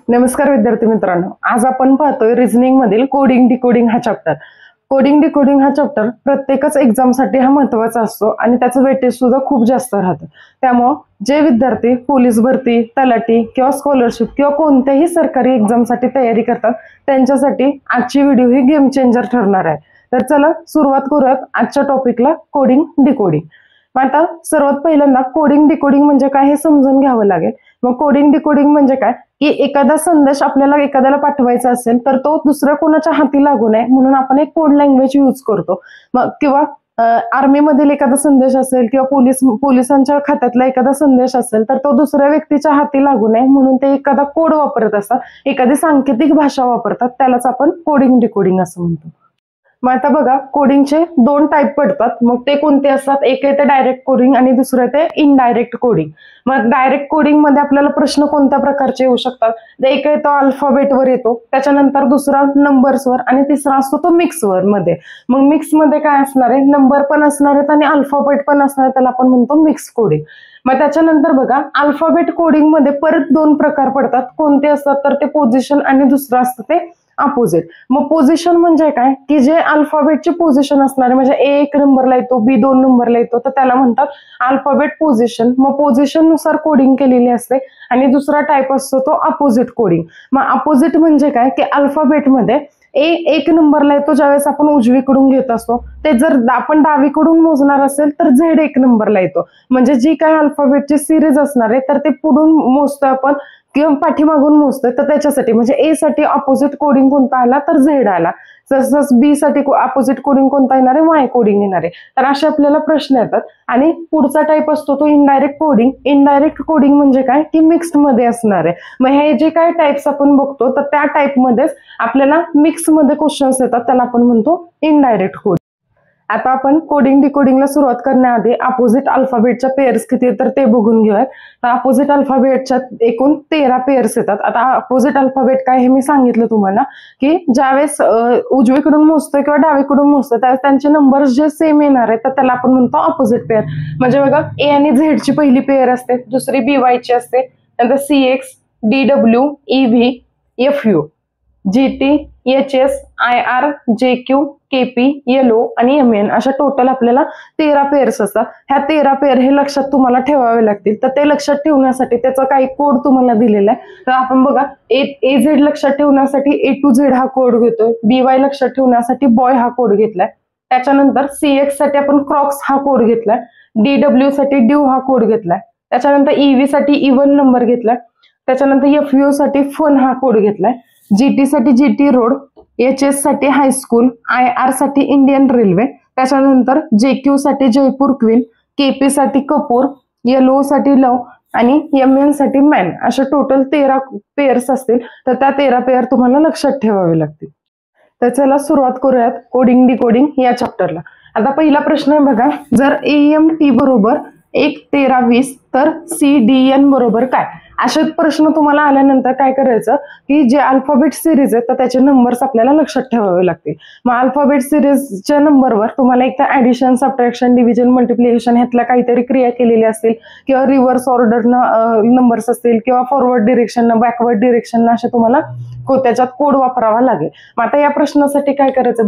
नमस्कार विद्यार्थी मित्रांनो, आज आपण पाहतोय रिझनिंग मधील कोडिंग डिकोडिंग हा चॅप्टर. कोडिंग डिकोडिंग हा चॅप्टर प्रत्येकच एक्झामसाठी हा महत्त्वाचा असतो आणि त्याचं वेटेज सुद्धा खूप जास्त राहतं. त्यामुळं जे विद्यार्थी पोलीस भरती, तलाठी किंवा स्कॉलरशिप किंवा कोणत्याही सरकारी एक्झामसाठी तयारी करतात त्यांच्यासाठी आजची व्हिडिओ ही गेम चेंजर ठरणार आहे. तर चला सुरुवात करूयात आजच्या टॉपिकला कोडिंग डिकोडिंग. आता सर्वात पहिल्यांदा कोडिंग डिकोडिंग म्हणजे काय हे समजून घ्यावं लागेल. मग कोडिंग डिकोडिंग म्हणजे काय की एखादा संदेश आपल्याला एखाद्याला पाठवायचा असेल तर तो दुसऱ्या कोणाच्या हाती लागू नये म्हणून आपण एक कोड लँग्वेज यूज करतो. मग किंवा आर्मी मधील एखादा संदेश असेल किंवा पोलिसांच्या खात्यातला एखादा संदेश असेल तर तो दुसऱ्या व्यक्तीच्या हाती लागू नये म्हणून ते एखादा कोड वापरत असतात, एखादी सांकेतिक भाषा वापरतात, त्यालाच आपण कोडिंग डिकोडिंग असं म्हणतो. मग आता बघा कोडिंगचे दोन टाईप पडतात. मग ते कोणते असतात? एक आहे ते डायरेक्ट कोडिंग आणि दुसरं ते इनडायरेक्ट कोडिंग. मग डायरेक्ट कोडिंग मध्ये आपल्याला प्रश्न कोणत्या प्रकारचे येऊ शकतात? एक आहे तो अल्फाबेटवर येतो, त्याच्यानंतर दुसरा नंबर्सवर आणि तिसरा असतो तो मिक्सवर मध्ये. मग मिक्स मध्ये काय असणार आहे? नंबर पण असणार आहेत आणि अल्फाबेट पण असणार आहे, त्याला आपण म्हणतो मिक्स कोडिंग. मग त्याच्यानंतर बघा अल्फाबेट कोडिंग मध्ये परत दोन प्रकार पडतात. कोणते असतात? तर ते पोझिशन आणि दुसरं असतं ते अपोजिट. मग पोझिशन म्हणजे काय की जे अल्फाबेटची पोझिशन असणारे म्हणजे ए 1 नंबरला येतो, बी 2 नंबरला येतो, तर त्याला म्हणतात अल्फाबेट पोझिशन. मग पोझिशन नुसार कोडिंग केलेली असते. आणि दुसरा टाइप असतो तो अपोजिट कोडिंग. मग अपोजिट म्हणजे काय की अल्फाबेटमध्ये ए 1 नंबरला येतो ज्यावेळेस आपण उजवीकडून घेत असतो, ते जर आपण डावीकडून मोजणार असेल तर झेड 1 नंबरला येतो. म्हणजे जी काय अल्फाबेटची सिरीज असणार आहे तर ते पुढून मोजतोय आपण किंवा पाठीमागून मोजतोय, तर त्याच्यासाठी म्हणजे ए साठी अपोजिट कोडिंग कोणता आला तर झेड आला. तसंच बी साठी अपोजिट कोडिंग कोणता येणार आहे? वाय कोडिंग येणार आहे. तर असे आपल्याला प्रश्न येतात. आणि पुढचा टाइप असतो तो इनडायरेक्ट कोडिंग. इनडायरेक्ट कोडिंग म्हणजे काय की मिक्स्ड मध्ये असणार आहे. मग हे जे काय टाइप्स आपण बघतो तर त्या टाइप मध्येच आपल्याला मिक्स मध्ये क्वेश्चन्स येतात, त्याला आपण म्हणतो इनडायरेक्ट कोडिंग. आता आपण कोडिंग डिकोडिंगला सुरुवात करण्याआधी अपोजिट अल्फाबेटच्या पेअर्स किती तर ते बघून घेऊयात. तर अपोजिट अल्फाबेटच्या एकूण 13 पेअर्स येतात. आता अपोजिट अल्फाबेट काय हे मी सांगितलं तुम्हाला की ज्यावेळेस उजवीकडून मोजतोय किंवा डावीकडून मोजतोय त्यावेळेस त्यांचे नंबर्स जे सेम येणार आहेत तर त्याला आपण म्हणतो अपोजिट पेअर. म्हणजे बघा ए आणि झेड ची पहिली पेअर असते, दुसरी BY ची असते, नंतर CX, DW, EV, FU, GT, HS, IR, JQ, KP, LO आणि MN अशा टोटल आपल्याला 13 पेअर्स असतात. ह्या 13 पेअर हे लक्षात तुम्हाला ठेवावे लागतील. तर ते लक्षात ठेवण्यासाठी त्याचा काही कोड तुम्हाला दिलेला आहे. तर आपण बघा AZ लक्षात ठेवण्यासाठी A to Z हा कोड घेतोय, BY लक्षात ठेवण्यासाठी बॉय हा कोड घेतलाय, त्याच्यानंतर CX साठी आपण क्रॉक्स हा कोड घेतलाय, DW साठी ड्यू हा कोड घेतलाय, त्याच्यानंतर EV साठी इव्हन नंबर घेतलाय, त्याच्यानंतर FU साठी फन हा कोड घेतलाय, GT साठी GT रोड, HS साठी हायस्कूल, IR साठी इंडियन रेल्वे, त्याच्यानंतर JQ साठी जयपूर क्वीन, KP साठी कपूर, LO साठी लव आणि MN साठी मॅन. अशा टोटल 13 पेअर्स असतील. तर त्या 13 पेअर तुम्हाला लक्षात ठेवावे लागतील. तर चला सुरुवात करूयात कोडिंग डिकोडिंग या चॅप्टरला. आता पहिला प्रश्न आहे बघा, जर AMT बरोबर 1, 13, 20 तर CDN बरोबर काय? असे प्रश्न तुम्हाला आल्यानंतर काय करायचं की जे अल्फाबेट सिरीज आहे तर त्याचे नंबर्स आपल्याला लक्षात ठेवावे लागतील. मग अल्फाबेट सिरीजच्या नंबरवर तुम्हाला एक तर ऍडिशन, सबट्रॅक्शन, डिव्हिजन, मल्टिप्लिकेशन ह्यातल्या काहीतरी क्रिया केलेली असतील किंवा रिव्हर्स ऑर्डरनं नंबर्स असतील किंवा फॉरवर्ड डिरेक्शननं, बॅकवर्ड डिरेक्शननं असे तुम्हाला त्याच्यात कोड वापरावा लागेल. मग आता या प्रश्नासाठी काय करायचं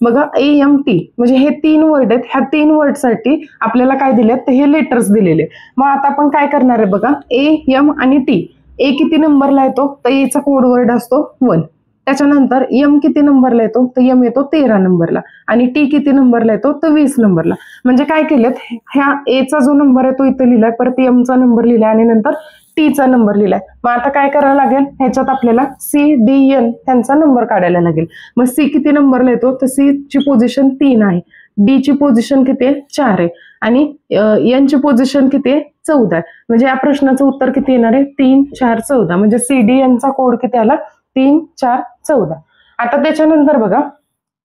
बघा AMT म्हणजे हे 3 वर्ड आहेत. ह्या 3 वर्डसाठी आपल्याला काय दिलेत तर हे लेटर्स दिलेले. मग आता आपण काय करणार आहे बघा, A, M आणि T. A किती नंबरला येतो तर A चा कोड वर्ड असतो 1. त्याच्यानंतर M किती नंबरला येतो तर M येतो 13 नंबरला आणि T किती नंबरला येतो तर 20 नंबरला. म्हणजे काय केलेत, ह्या A चा जो नंबर आहे तो इथे लिहिलाय, परत M चा नंबर लिहिलाय आणि नंतर T चा नंबर लिहिलाय. मग आता काय करायला लागेल, ह्याच्यात आपल्याला CDN त्यांचा नंबर काढायला लागेल. मग C किती नंबरला येतो तर C ची पोझिशन 3 आहे, D ची पोझिशन किती आहे 4 आहे आणि N ची पोझिशन किती आहे 14 आहे. म्हणजे या प्रश्नाचं उत्तर किती येणार आहे 3, 4, 14. म्हणजे CDN चा कोड किती आला 3, 4, 14. आता त्याच्यानंतर बघा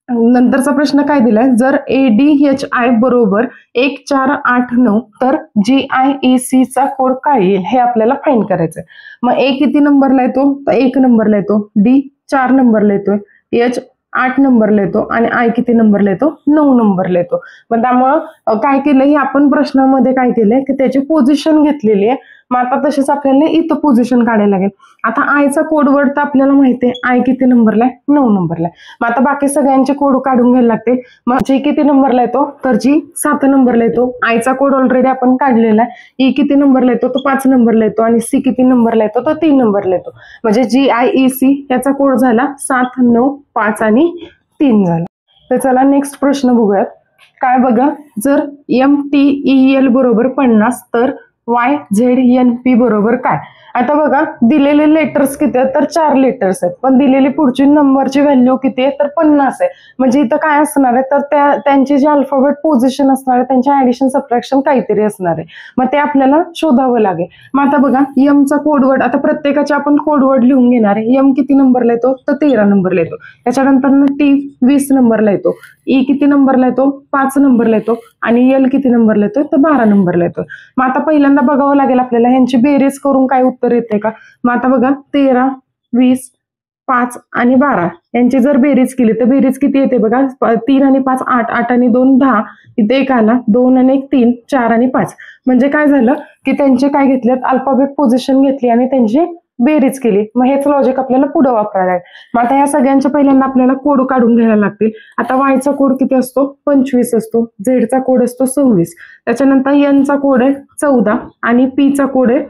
नंतरचा प्रश्न काय दिलाय, जर ADHI बरोबर 1, 4, 8, 9 तर GIEC चा कोड काय येईल हे आपल्याला फाइंड करायचंय. मग A किती नंबरला येतो तर 1 नंबरला येतो, D 4 नंबरला येतोय, H 8 नंबरला येतो आणि I किती नंबरला येतो 9 नंबरला येतो. मग त्यामुळं काय केलंय आपण प्रश्नामध्ये काय केलंय की त्याची पोझिशन घेतलेली आहे मग आता तसेच आपल्याला इथं पोझिशन काढायला लागेल. आता आयचा कोड वर्ड तर आपल्याला माहिती आहे, आय किती नंबरला आहे, 9 नंबरला आहे. मग आता बाकी सगळ्यांचे कोड काढून घ्यायला लागते. मग जी किती नंबरला येतो, तर जी 7 नंबरला येतो. आयचा कोड ऑलरेडी आपण काढलेला आहे. ई किती नंबरला येतो, तो 5 नंबरला येतो. आणि सी किती नंबरला येतो, तो 3 नंबरला येतो. म्हणजे GIEC याचा कोड झाला 7, 9, 5 आणि 3 झाला. तर चला नेक्स्ट प्रश्न बघूयात. काय बघा, जर MTEL बरोबर 50 तर YZNP बरोबर काय. आता बघा दिलेले लेटर्स किती आहेत, तर 4 लेटर्स आहेत. पण दिलेली पुढची नंबरची व्हॅल्यू किती आहे, तर 50 आहे. म्हणजे इथं काय असणार आहे, तर त्यांची जी अल्फाबेट पोझिशन असणार आहे त्यांचे ऍडिशन सबट्रॅक्शन काहीतरी असणार आहे. मग ते आपल्याला शोधावं लागेल. मग आता बघा एमचा कोडवर्ड, आता प्रत्येकाचे आपण कोडवर्ड लिहून घेणार आहे. एम किती नंबरला येतो, तर 13 नंबरला येतो. त्याच्यानंतर T 20 नंबरला येतो. ई किती नंबरला येतो, 5 नंबरला येतो. आणि एल किती नंबरला येतो, तर 12 नंबरला येतो. मग आता पहिल्यांदा बघावं लागेल आपल्याला ह्यांची बेरीज करून काय उत्तर येते का. मग आता बघा 13, 20, 5 आणि 12 यांची जर बेरीज केली तर बेरीज किती येते बघा. 3 आणि 5 8, 8 आणि 2 10, इथे 1 आला, 2 आणि 1 3, 4 आणि 5. म्हणजे काय झालं की त्यांचे काय घेतलेत, अल्फाबेट पोझिशन घेतली आणि त्यांची बेरीज केली. मग हेच लॉजिक आपल्याला पुढे वापरायला आहे. मग आता या सगळ्यांच्या पहिल्यांदा आपल्याला कोड काढून घ्यायला लागतील. आता वायचा कोड किती असतो, 25 असतो. झेडचा कोड असतो 26. त्याच्यानंतर एनचा कोड आहे 14 आणि पीचा कोड आहे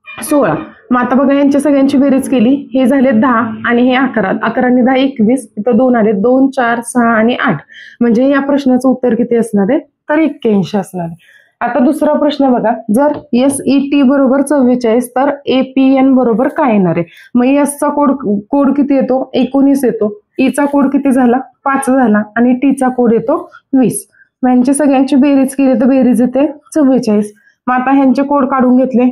16. मग आता बघा यांच्या सगळ्यांची बेरीज केली, हे झाले 10 आणि हे 11. 11 आणि 10 21. इथं 2 आले, 2 4 6 आणि 8. म्हणजे या प्रश्नाचं उत्तर किती असणार आहे, तर 81 असणार आहे. आता दुसरा प्रश्न बघा, जर SET बरोबर 44 तर APN बरोबर काय येणार आहे. मग एसचा कोड किती येतो, 19 येतो. ईचा कोड किती झाला, 5 झाला. आणि टीचा कोड येतो 20. मग यांची सगळ्यांची बेरीज केली तर बेरीज येते 44. मग आता ह्यांचे कोड काढून घेतले.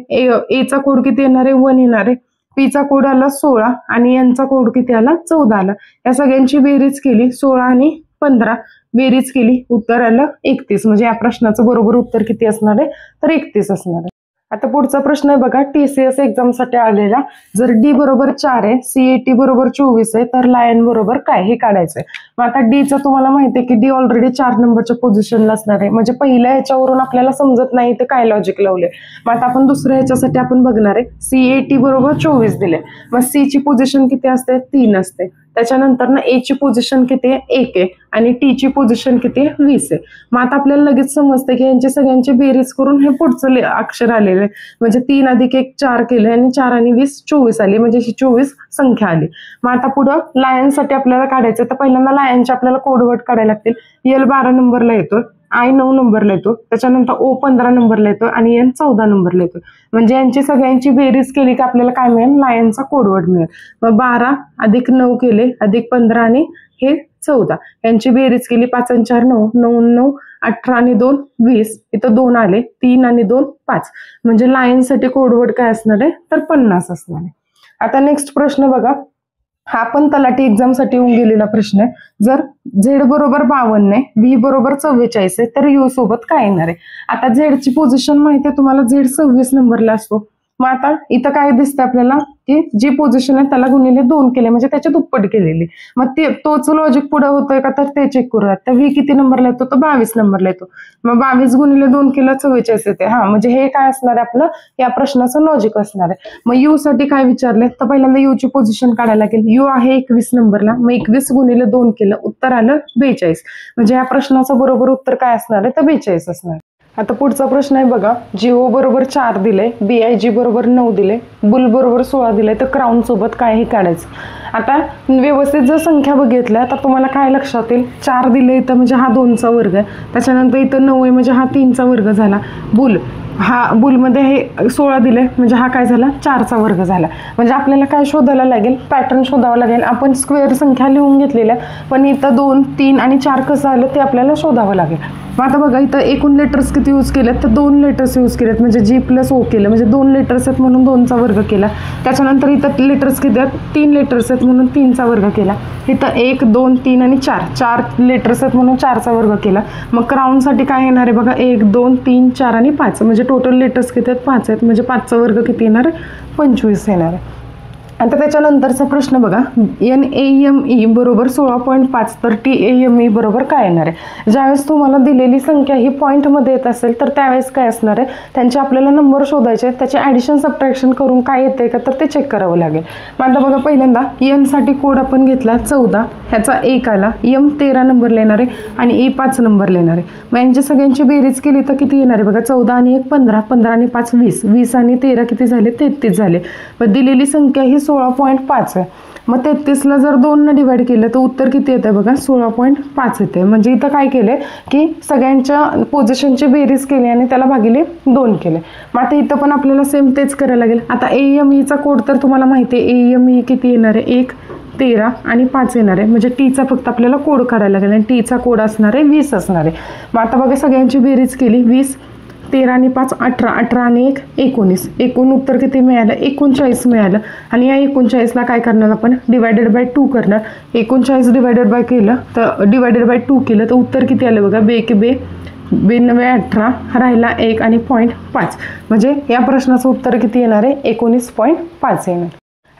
एचा कोड किती येणार आहे, 1 येणार आहे. पीचा कोड आला 16 आणि यांचा कोड किती आला, 14 आला. या सगळ्यांची बेरीज केली, 16 आणि 15 बेरीज केली, उत्तर आलं 31. म्हणजे या प्रश्नाचं बरोबर उत्तर किती असणार आहे, तर 31 असणार आहे. आता पुढचा प्रश्न आहे बघा, TCS एक्झाम साठी आलेला. जर D बरोबर 4 आहे, CAT बरोबर 24 आहे, तर लायन बरोबर काय हे काढायचंय. मग आता Dचं तुम्हाला माहिती आहे की D ऑलरेडी 4 नंबरच्या पोझिशनला असणार आहे. म्हणजे पहिल्या ह्याच्यावरून आपल्याला समजत नाही ते काय लॉजिक लावले. मग आता आपण दुसऱ्या ह्याच्यासाठी आपण बघणार आहे. CAT बरोबर 24 दिले. मग C ची पोझिशन किती असते, 3 असते. त्याच्यानंतर ना A ची पोझिशन किती आहे, 1 आहे. आणि T ची पोझिशन किती आहे, 20 आहे. मग आता आपल्याला लगेच समजते की यांची सगळ्यांची बेरीज करून हे पुढचं अक्षर आलेलं आहे. म्हणजे 3 अधिक 1 4 केले आणि 4 आणि 20 24 आली. म्हणजे ही 24 संख्या आली. मग आता पुढं लायनसाठी आपल्याला काढायचं, तर पहिल्यांदा लायनचे आपल्याला कोडवर्ड काढायला लागतील. एल 12 नंबरला येतो, आय 9 नंबरला येतो. त्याच्यानंतर O 15 नंबरला येतो आणि एन 14 नंबरला येतो. म्हणजे यांची सगळ्यांची बेरीज केली की आपल्याला काय मिळेल, लायनचा कोडवर्ड मिळेल. मग 12 अधिक 9 केले, अधिक 15 आणि हे 14. यांची बेरीज केली, 5 आणि 4 9, 9 9 18 आणि 2 20. इथं 2 आले, 3 आणि 2 5. म्हणजे लायनसाठी कोडवर्ड काय असणार आहे, तर 50 असणार आहे. आता नेक्स्ट प्रश्न बघा, हा पण तलाठी एक्झाम साठी येऊन गेलेला प्रश्न आहे. जर झेड बरोबर 52 आहे, व्ही बरोबर 44 आहे, तर यू सोबत काय येणार आहे. आता झेडची पोझिशन माहिती आहे तुम्हाला, झेड 26 नंबरला असतो. मग आता इथं काय दिसतं आपल्याला की जी पोझिशन आहे त्याला गुणिले 2 केले, म्हणजे त्याच्या दुप्पट केलेली. मग तोच लॉजिक पुढे होतोय का, तर ते चेक करूयात. तर व्ही किती नंबरला येतो, तर 22 नंबरला येतो. मग 22 गुणिले 2 केलं 44 येते. हा, म्हणजे हे काय असणार आहे आपलं या प्रश्नाचं लॉजिक असणार आहे. मग यू साठी काय विचारले, तर पहिल्यांदा यू ची पोझिशन काढायला लागेल. यू आहे 21 नंबरला. मग 21 गुणिले 2 केलं, उत्तर आलं 42. म्हणजे या प्रश्नाचं बरोबर उत्तर काय असणार आहे, तर 42 असणार आहे. आता पुढचा प्रश्न आहे बघा, जिओ बरोबर 4 दिले, BIG बरोबर 9 दिले, बुल बरोबर 16 दिले, तर क्राऊन सोबत काय हे काढायचं. आता व्यवस्थित जर संख्या बघितल्या तर तुम्हाला काय लक्षात येईल, 4 दिले इथं म्हणजे हा 2चा वर्ग आहे. त्याच्यानंतर इथं 9 आहे म्हणजे हा 3चा वर्ग झाला. बुलमध्ये हे 16 दिले म्हणजे हा काय झाला, 4चा वर्ग झाला. म्हणजे आपल्याला काय शोधायला लागेल, पॅटर्न शोधावं लागेल. आपण स्क्वेअर संख्या लिहून घेतलेल्या, पण इथं 2 3 आणि 4 कसं आलं ते आपल्याला शोधावं लागेल. मग आता बघा इथं एकूण लेटर्स किती यूज केलेत, तर 2 लेटर्स यूज केलेत. म्हणजे G + O केलं, म्हणजे 2 लेटर्स आहेत म्हणून 2चा वर्ग केला. त्याच्यानंतर इथं लेटर्स किती आहेत, 3 लेटर्स आहेत म्हणून 3चा वर्ग केला. इथं 1 2 3 आणि 4 लेटर्स आहेत म्हणून 4चा वर्ग केला. मग क्राऊनसाठी काय येणार आहे बघा, 1 2 3 4 आणि 5. म्हणजे टोटल लेटर्स किती आहेत, 5 आहेत. म्हणजे 5चा वर्ग किती येणार आहे, 25 येणार आहे. आता त्याच्यानंतरचा प्रश्न बघा, NAME बरोबर 16.5 तर TAME बरोबर काय येणार आहे. ज्यावेळेस तुम्हाला दिलेली संख्या ही पॉईंटमध्ये येत असेल तर त्यावेळेस काय असणार आहे, त्यांचे आपल्याला नंबर शोधायचे, त्याचे ॲडिशन सबट्रॅक्शन करून काय येते का तर ते चेक करावं लागेल. मग आता बघा, पहिल्यांदा N साठी कोड आपण घेतला 14, ह्याचा 1 आला, M 13 नंबर येणार आहे आणि E 5 नंबर येणार आहे. मग यांची सगळ्यांची बेरीज केली तर किती येणार आहे बघा, 14 आणि 1 15, 15 आणि 5 20, 20 आणि 13 किती झाले 33 झाले. मग दिलेली संख्या ही 16.5 आहे. मग 33ला जर 2 डिवाइड केलं तर उत्तर किती येतं बघा, 16.5 येते. म्हणजे इथं काय केले की सगळ्यांच्या पोझिशनची बेरीज केली आणि त्याला भागिले 2 केले. मग आता इथं पण आपल्याला सेम तेच करायला लागेल. आता AMEचा कोड तर तुम्हाला माहिती आहे, AME किती येणार आहे, 1 13 आणि 5 येणार आहे. म्हणजे टीचा फक्त आपल्याला कोड काढायला लागेल आणि टीचा कोड असणार आहे 20 असणार आहे. मग आता बघा, सगळ्यांची बेरीज केली, 20 13 आणि 5 18, 18 आणि 1 19, एकूण उत्तर किती मिळालं 39 मिळालं. आणि या 39ला काय करणार आपण, डिवायडेड बाय 2 करणार. 39 डिवायडेड बाय केलं तर डिवायडेड बाय 2 केलं तर उत्तर किती आलं बघा, 2 बे 9 18 राहिला 1 आणि 0.5. म्हणजे या प्रश्नाचं उत्तर किती येणार आहे, 19.5 येणार.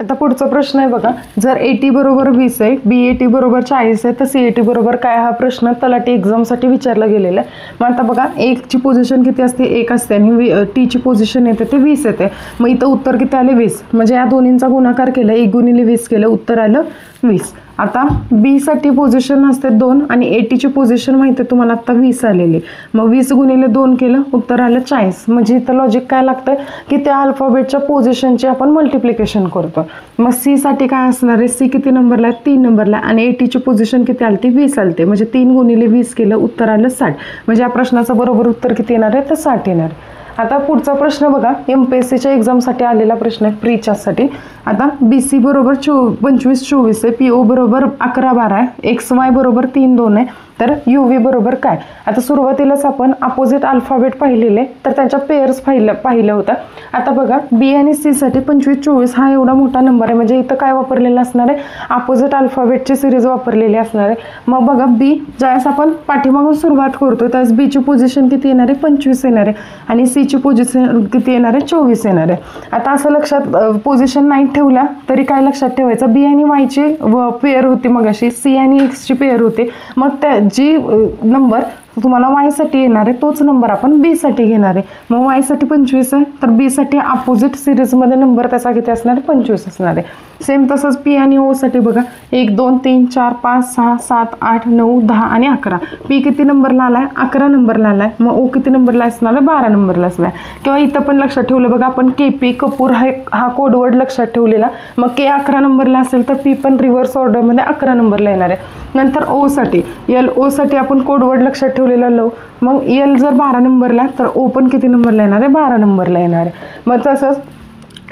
आता पुढचा प्रश्न आहे बघा, जर AT बरोबर 20 आहे, BAT बरोबर 40 आहे तर CAT बरोबर काय, हा प्रश्न तलाठी एक्झामसाठी विचारला गेलेला आहे. मग आता बघा, 1 ची पोझिशन किती असते, 1 असते आणि T ची पोझिशन येते ते 20 येते. मग इथं उत्तर किती आले 20. म्हणजे या दोन्हींचा गुणाकार केला, 1 गुणिले 20 केलं, उत्तर आलं 20. आता B साठी पोझिशन असते 2 आणि AT ची पोझिशन माहिती आहे तुम्हाला आता 20 आलेली. मग 20 गुणिले 2 केलं, उत्तर आलं 40. म्हणजे इथं लॉजिक काय लागतं की त्या अल्फाबेटच्या पोझिशनची आपण मल्टिप्लिकेशन करतो. मग C साठी काय असणार आहे, C किती नंबरला आहे, 3 नंबरला आणि AT ची पोझिशन किती आली, 20 आलते. म्हणजे 3 गुणिले 20 केलं, उत्तर आलं 60. म्हणजे या प्रश्नाचं बरोबर उत्तर किती येणार आहे तर 60 येणार आहे. आता पुढचा प्रश्न बघा, MPSCच्या एक्झामसाठी आलेला प्रश्न आहे, प्रीचासाठी. आता BC बरोबर 25 24 आहे, PO बरोबर 11 12 आहे, XY बरोबर 3 2 आहे, तर UV बरोबर काय. आता सुरुवातीलाच आपण अपोजिट अल्फाबेट पाहिलेले तर त्यांच्या पेअर्स पाहिल्या होत्या. आता बघा, B आणि C साठी 25 24 हा एवढा मोठा नंबर आहे. म्हणजे इथं काय वापरलेलं असणार आहे, अपोजिट अल्फाबेटची सिरीज वापरलेली असणार आहे. मग बघा, B ज्यावेळेस आपण पाठीमागून सुरुवात करतो त्यावेळेस B ची पोझिशन किती येणार आहे, 25 येणार आहे आणि C ची पोझिशन किती येणार आहे, 24 येणार आहे. आता असं लक्षात पोझिशन नाही ठेवल्या तरी काय लक्षात ठेवायचं, B आणि Y ची पेअर होती, मग अशी C आणि X ची पेअर होते. मग त्या जी नंबर तुम्हाला Y साठी येणार आहे तोच नंबर आपण B साठी घेणार आहे. मग Y साठी 25 आहे तर B साठी अपोजिट सिरीजमध्ये नंबर त्याचा किती असणार आहे, 25 असणार आहे. सेम तसंच P आणि O साठी बघा, 1 2 3 4 5 6 7 8 9 10 आणि 11. P किती नंबरला आलाय, 11 नंबरला आलाय. मग O किती नंबरला असणार आहे, 12 नंबरला असणार. किंवा इथं पण लक्षात ठेवलं बघा, आपण KP कपूर हा कोडवर्ड लक्षात ठेवलेला. मग K 11 नंबरला असेल तर P पण रिव्हर्स ऑर्डरमध्ये 11 नंबरला येणार आहे. नंतर O साठी LO साठी आपण कोडवर्ड लक्षात ठेवलेला लव. मग L जर 12 नंबरला तर O पण किती नंबरला येणार आहे, 12 नंबरला येणार आहे. मग तसंच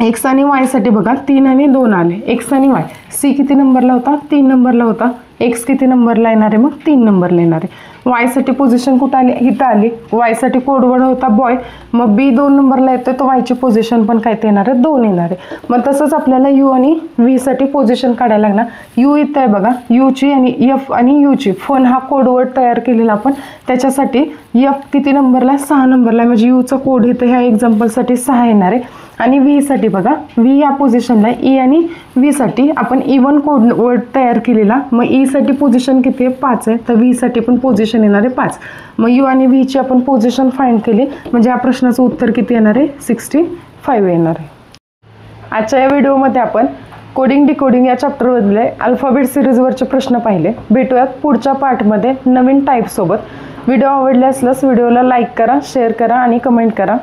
X आणि Y साठी बघा, 3 आणि 2 आले, X आणि Y. C किती नंबरला होता, 3 नंबरला होता. X किती नंबरला येणार आहे, मग 3 नंबरला येणार आहे. Y साठी पोझिशन कुठं आली, इथं आली. Y साठी कोडवर्ड होता बॉय. मग B 2 नंबरला येतो तर Y ची पोझिशन पण काय येणार आहे, 2 येणार आहे. मग तसंच आपल्याला U आणि V साठी पोझिशन काढायला लागणार. U इथं आहे बघा, U ची आणि F आणि U ची फन हा कोडवर्ड तयार केलेला आपण. त्याच्यासाठी F किती नंबरला, 6 नंबरला. म्हणजे U चा कोड इथं ह्या एक्झाम्पलसाठी 6 येणार आहे. आणि V साठी बघा, V या पोझिशनला, E आणि V साठी आपण इवन कोडवर्ड तयार केलेला. मग E साठी पोझिशन किती आहे, 5 आहे, तर V साठी पण पोझिशन येणार आहे 5. मग U आणि V ची आपण पोझिशन फाइंड केली. म्हणजे या प्रश्नाचं उत्तर किती येणार आहे, 65 येणार आहे. आजच्या या व्हिडिओमध्ये आपण कोडिंग डिकोडिंग या चॅप्टरमधले अल्फाबेट सिरीजवरचे प्रश्न पाहिले. भेटूयात पुढच्या पार्टमध्ये नवीन टाईपसोबत. व्हिडिओ आवडले असल्यास व्हिडिओला लाईक करा, शेअर करा आणि कमेंट करा.